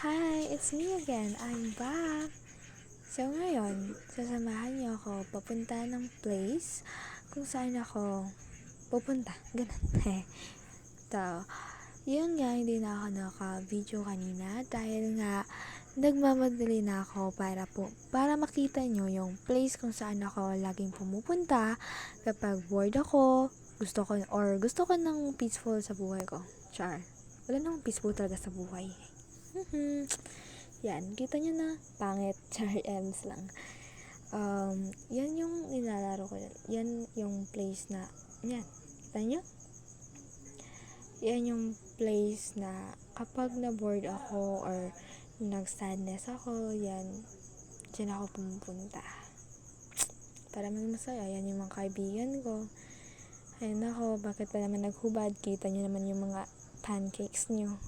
Hi, it's me again. I'm back. So ngayon, sasamahan niyo ako papunta ng place kung saan ako pupunta. Ganun. So, yun nga, hindi na ako naka-video kanina dahil nga nagmamadali na ako para makita nyo yung place kung saan ako laging pumupunta kapag bored ako, gusto ko ng peaceful sa buhay ko. Char. Wala namang peaceful talaga sa buhay. Yan, kita nyo na, pangit, char ends lang. Yan yung nilalaro ko. Yan yung place na, yan, kita nyo? Yan yung place na kapag na-bored ako or nag-sadness ako, yan, dyan ako pumupunta. Para maging masaya, yan yung mga kaibigan ko. Ayun ako, bakit pa naman naghubad? Kita nyo naman yung mga pancakes nyo.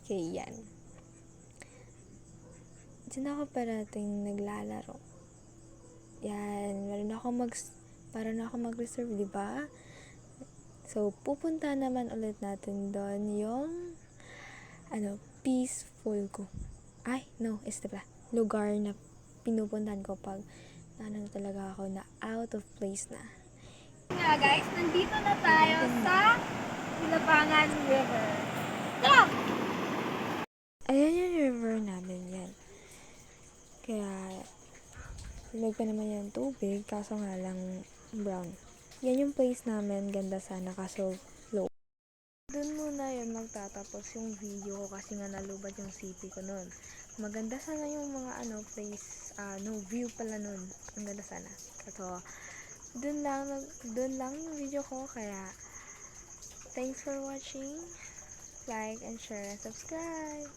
Okay, yan. Diyan ako parating naglalaro. Yan, para na ako mag-reserve, di ba? So, pupunta naman ulit natin doon yung peaceful ko. Lugar na pinupuntahan ko pag talaga ako na out of place na. Nga guys, nandito na tayo sa Silabangan River. Tara! Ayan yung river namin yan. Kaya, lamig pa naman yung tubig, kaso nga lang brown. Yan yung place namin, ganda sana kaso low. Doon muna yun magtatapos yung video ko kasi nga nalubad yung city ko nun. Maganda sana yung mga place, view pala nun. Ang ganda sana. So, doon lang yung video ko, kaya thanks for watching. Like and share and subscribe.